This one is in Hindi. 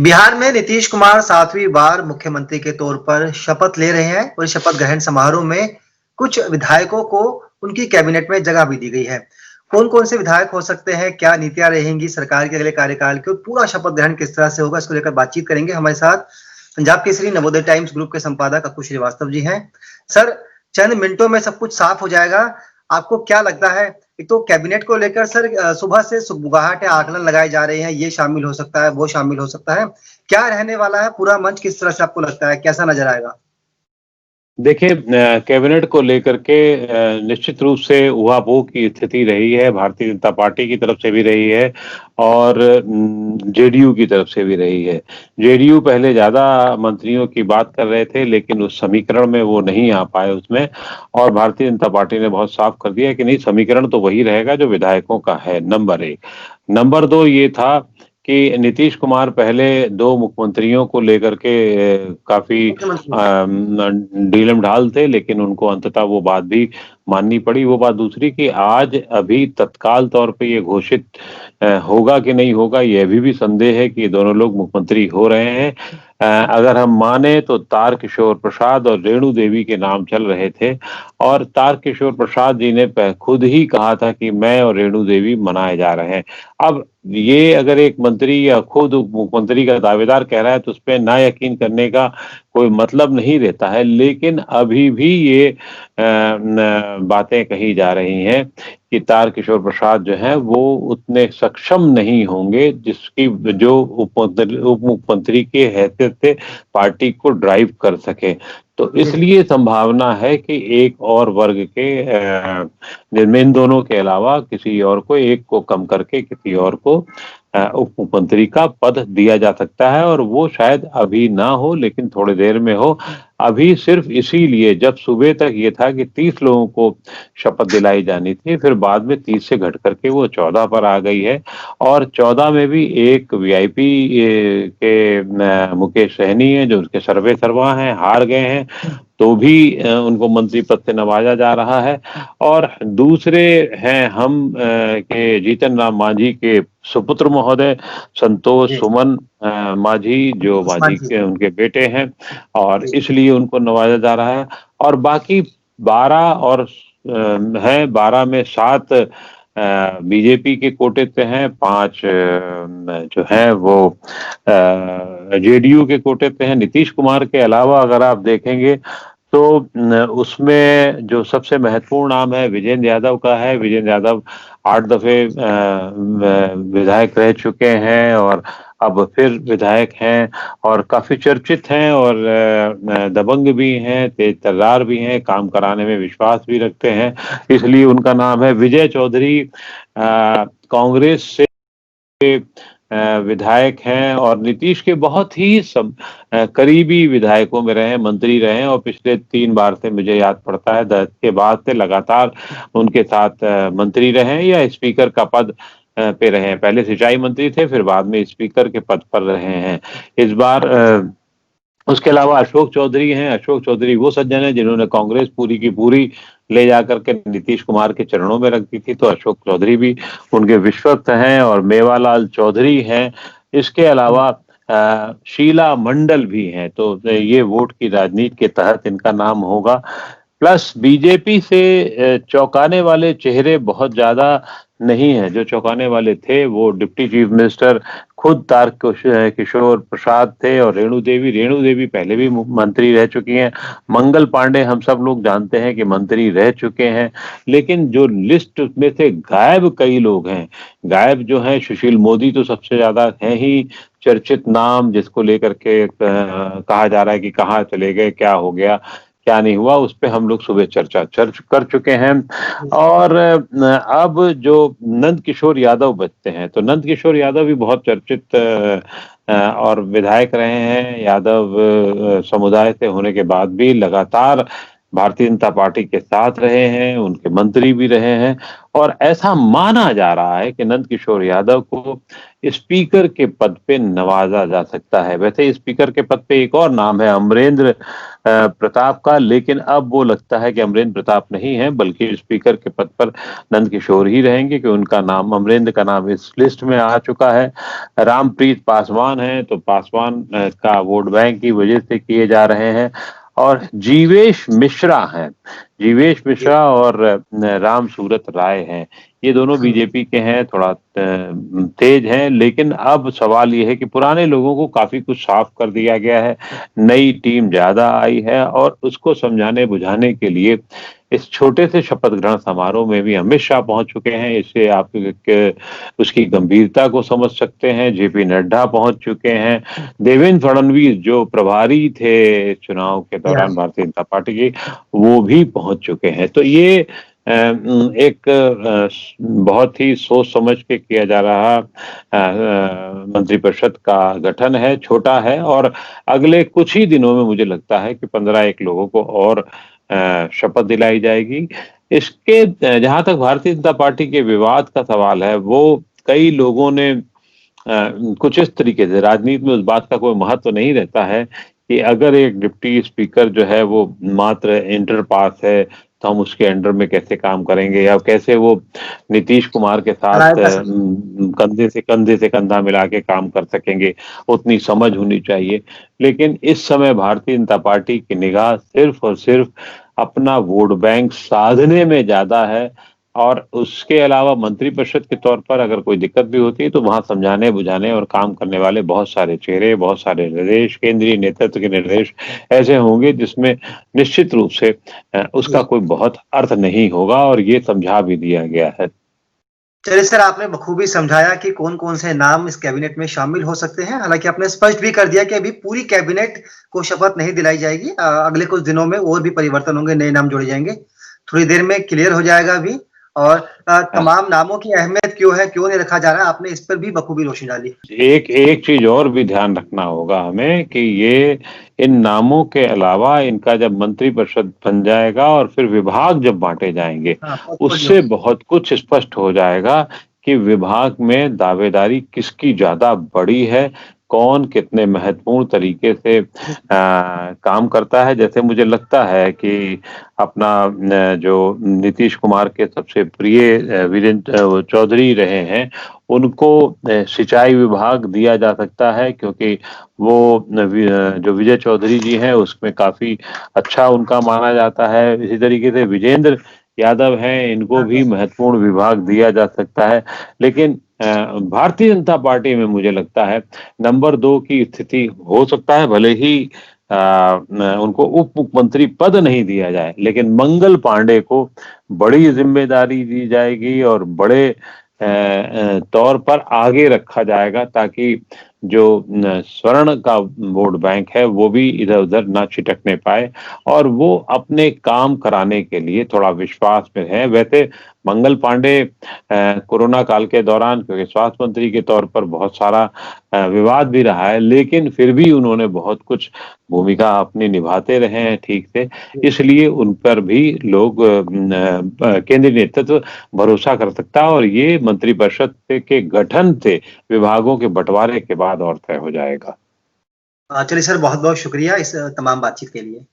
बिहार में नीतीश कुमार 7वीं बार मुख्यमंत्री के तौर पर शपथ ले रहे हैं और इस शपथ ग्रहण समारोह में कुछ विधायकों को उनकी कैबिनेट में जगह भी दी गई है। कौन-कौन से विधायक हो सकते हैं, क्या नीतियां रहेंगी सरकार के अगले कार्यकाल की और पूरा शपथ ग्रहण किस तरह से होगा, इसको लेकर बातचीत करेंगे। हमारे साथ पंजाब केसरी नवोदय टाइम्स ग्रुप के संपादक अकुश श्रीवास्तव जी हैं। सर, चंद मिनटों में सब कुछ साफ हो जाएगा। आपको क्या लगता है? एक तो कैबिनेट को लेकर सर सुबह से सुगबुगाहट या आकलन लगाए जा रहे हैं, ये शामिल हो सकता है, वो शामिल हो सकता है। क्या रहने वाला है पूरा मंच, किस तरह से आपको लगता है, कैसा नजर आएगा? देखिए, कैबिनेट को लेकर के निश्चित रूप से उहापोह की स्थिति रही है, भारतीय जनता पार्टी की तरफ से भी रही है और जेडीयू की तरफ से भी रही है। जेडीयू पहले ज़्यादा मंत्रियों की बात कर रहे थे, लेकिन उस समीकरण में वो नहीं आ पाए उसमें, और भारतीय जनता पार्टी ने बहुत साफ कर दिया कि नहीं, समीकरण तो वही रहेगा जो विधायकों का है, नंबर 1। नंबर 2 ये था कि नीतीश कुमार पहले 2 मुख्यमंत्रियों को लेकर के काफ़ी मुख्यमंत्री ढीलम-ढाल थे, लेकिन उनको अंततः वो बात भी माननी पड़ी। वो बात दूसरी कि आज अभी तत्काल तौर पे ये घोषित होगा कि नहीं होगा, ये अभी भी संदेह है कि ये दोनों लोग मुख्यमंत्री हो रहे हैं। अगर हम माने तो तारकिशोर प्रसाद और रेणु देवी के नाम चल रहे थे, और तारकिशोर प्रसाद जी ने खुद ही कहा था कि मैं और रेणु देवी मनाए जा रहे हैं। अब ये अगर एक मंत्री या खुद उप मुख्यमंत्री का दावेदार कह रहा है तो उसपे ना यकीन करने का कोई मतलब नहीं रहता है, लेकिन अभी भी ये बातें कही जा रही हैं कि तारकिशोर प्रसाद जो हैं वो उतने सक्षम नहीं होंगे जिसकी जो उप मुख्यमंत्री की हैसियत से पार्टी को ड्राइव कर सके। तो इसलिए संभावना है कि एक और वर्ग के जिनमें इन दोनों के अलावा किसी और को, एक को कम करके किसी और को उप मुख्यमंत्री का पद दिया जा सकता है, और वो शायद अभी ना हो लेकिन थोड़ी देर में हो। अभी सिर्फ इसीलिए जब सुबह तक ये था कि 30 लोगों को शपथ दिलाई जानी थी, फिर बाद में 30 से घट करके वो 14 पर आ गई है, और 14 में भी एक वीआईपी के मुकेश सहनी है जो उसके सर्वे सर्वा हैं, हार गए हैं, तो भी उनको मंत्री पद से नवाजा जा रहा है। और दूसरे हैं हम के जीतन राम मांझी के सुपुत्र महोदय संतोष जी, सुमन मांझी, जो उस्मान मांझी जी। के उनके बेटे हैं, और जी, इसलिए उनको नवाजा जा रहा है। और बाकी 12 और हैं, 12 में 7 बीजेपी के कोटे से हैं, 5 जो हैं वो जेडीयू के कोटे पे हैं। नीतीश कुमार के अलावा अगर आप देखेंगे तो उसमें जो सबसे महत्वपूर्ण नाम है विजेंद्र यादव का है। विजेंद्र यादव 8 दफे विधायक रह चुके हैं और अब फिर विधायक हैं, और काफी चर्चित हैं, और दबंग भी हैं, तेज तर्रार भी हैं, काम कराने में विश्वास भी रखते हैं, इसलिए उनका नाम है विजय चौधरी। कांग्रेस से विधायक हैं और नीतीश के बहुत ही करीबी विधायकों में रहे, मंत्री रहे, और पिछले 3 बार से मुझे याद पड़ता है 10 के बाद से लगातार उनके साथ मंत्री रहे हैं या स्पीकर का पद पे रहे हैं। पहले सिंचाई मंत्री थे, फिर बाद में स्पीकर के पद पर रहे हैं। इस बार उसके अलावा अशोक चौधरी हैं। अशोक चौधरी वो सज्जन हैं जिन्होंने कांग्रेस पूरी की पूरी ले जाकर के नीतीश कुमार के चरणों में रख दी थी, तो अशोक चौधरी भी उनके विश्वस्त हैं, और मेवालाल चौधरी हैं। इसके अलावा शीला मंडल भी हैं, तो ये वोट की राजनीति के तहत इनका नाम होगा। प्लस बीजेपी से चौंकाने वाले चेहरे बहुत ज्यादा नहीं है। जो चौंकाने वाले थे वो डिप्टी चीफ मिनिस्टर खुद किशोर प्रसाद थे, और रेणु देवी पहले भी मंत्री रह चुकी हैं। मंगल पांडे हम सब लोग जानते हैं कि मंत्री रह चुके हैं, लेकिन जो लिस्ट में से गायब कई लोग हैं। गायब जो हैं, सुशील मोदी तो सबसे ज्यादा है ही चर्चित नाम, जिसको लेकर के कहा जा रहा है कि कहाँ चले गए, क्या हो गया, क्या नहीं हुआ, उस पे हम लोग सुबह चर्चा कर चुके हैं। और अब जो नंद किशोर यादव बचते हैं, तो नंद किशोर यादव भी बहुत चर्चित और विधायक रहे हैं। यादव समुदाय से होने के बाद भी लगातार भारतीय जनता पार्टी के साथ रहे हैं, उनके मंत्री भी रहे हैं और ऐसा माना जा रहा है कि नंद किशोर यादव को स्पीकर के पद पे नवाजा जा सकता है। वैसे स्पीकर के पद पे एक और नाम है अमरेंद्र प्रताप का, लेकिन अब वो लगता है कि अमरेंद्र प्रताप नहीं है बल्कि स्पीकर के पद पर नंद किशोर ही रहेंगे, कि उनका नाम, अमरेंद्र का नाम इस लिस्ट में आ चुका है। रामप्रीत पासवान है तो पासवान का वोट बैंक की वजह से किए जा रहे हैं और जीवेश मिश्रा हैं, जीवेश मिश्रा और राम सूरत राय हैं। ये दोनों हाँ। बीजेपी के हैं, थोड़ा तेज हैं, लेकिन अब सवाल ये है कि पुराने लोगों को काफी कुछ साफ कर दिया गया है, नई टीम ज्यादा आई है और उसको समझाने बुझाने के लिए इस छोटे से शपथ ग्रहण समारोह में भी अमित शाह पहुंच चुके हैं। इससे आप उसकी गंभीरता को समझ सकते हैं। जेपी नड्डा पहुंच चुके हैं, देवेंद्र फडणवीस जो प्रभारी थे चुनाव के या दौरान भारतीय जनता पार्टी के, वो भी पहुंच चुके हैं। तो ये एक बहुत ही सोच समझ के किया जा रहा मंत्रिपरिषद का गठन है, छोटा है और अगले कुछ ही दिनों में मुझे लगता है कि 15-1 लोगों को और शपथ दिलाई जाएगी। इसके जहां तक भारतीय जनता पार्टी के विवाद का सवाल है, वो कई लोगों ने कुछ इस तरीके से, राजनीति में उस बात का कोई महत्व नहीं रहता है कि अगर एक डिप्टी स्पीकर जो है वो मात्र इंटर पास है तो हम उसके अंडर में कैसे काम करेंगे, या कैसे वो नीतीश कुमार के साथ सहायता से कंधे से कंधा मिला के काम कर सकेंगे, उतनी समझ होनी चाहिए। लेकिन इस समय भारतीय जनता पार्टी की निगाह सिर्फ और सिर्फ अपना वोट बैंक साधने में ज्यादा है और उसके अलावा मंत्रिपरिषद के तौर पर अगर कोई दिक्कत भी होती है तो वहां समझाने बुझाने और काम करने वाले बहुत सारे चेहरे, बहुत सारे निर्देश, केंद्रीय नेतृत्व के निर्देश ऐसे होंगे जिसमें निश्चित रूप से उसका जी। कोई बहुत अर्थ नहीं होगा और ये समझा भी दिया गया है। चलिए सर, आपने बखूबी समझाया कि कौन-कौन से नाम इस कैबिनेट में शामिल हो सकते हैं। हालाँकि आपने स्पष्ट भी कर दिया कि अभी पूरी कैबिनेट को शपथ नहीं दिलाई जाएगी। अगले कुछ दिनों में और भी परिवर्तन होंगे, नए नाम जोड़े जाएँगे। थोड़ी देर में क्लियर हो जाएगा अभी और हाँ। तमाम नामों की अहमियत क्यों है, क्यों नहीं रखा जा रहा है, आपने इस पर भी बखूबी रोशनी डाली। एक एक चीज और भी ध्यान रखना होगा हमें कि ये इन नामों के अलावा इनका जब मंत्रिपरिषद बन जाएगा और फिर विभाग जब बांटे जाएंगे, हाँ, पोर्टफोलियो। उससे बहुत कुछ स्पष्ट हो जाएगा कि विभाग में दावेदारी किसकी ज्यादा बड़ी है, कौन कितने महत्वपूर्ण तरीके से काम करता है। जैसे मुझे लगता है कि अपना जो नीतीश कुमार के सबसे प्रिय वीरेंद्र चौधरी रहे हैं, उनको सिंचाई विभाग दिया जा सकता है क्योंकि वो जो विजय चौधरी जी हैं उसमें काफी अच्छा उनका माना जाता है। इसी तरीके से विजेंद्र यादव हैं, इनको हाँ, भी महत्वपूर्ण विभाग दिया जा सकता है। लेकिन भारतीय जनता पार्टी में मुझे लगता है नंबर 2 की स्थिति हो सकता है, भले ही उनको उप मुख्यमंत्री पद नहीं दिया जाए, लेकिन मंगल पांडे को बड़ी जिम्मेदारी दी जाएगी और बड़े तौर पर आगे रखा जाएगा ताकि जो स्वर्ण का वोट बैंक है वो भी इधर उधर ना छिटकने पाए और वो अपने काम कराने के लिए थोड़ा विश्वास में है। वैसे मंगल पांडे कोरोना काल के दौरान, क्योंकि स्वास्थ्य मंत्री के तौर पर बहुत सारा विवाद भी रहा है, लेकिन फिर भी उन्होंने बहुत कुछ भूमिका अपनी निभाते रहे हैं ठीक से, इसलिए उन पर भी लोग केंद्रीय नेतृत्व भरोसा कर सकता है और ये मंत्रिपरिषद के गठन से विभागों के बंटवारे के बाद और तय हो जाएगा। चलिए सर, बहुत-बहुत शुक्रिया इस तमाम बातचीत के लिए।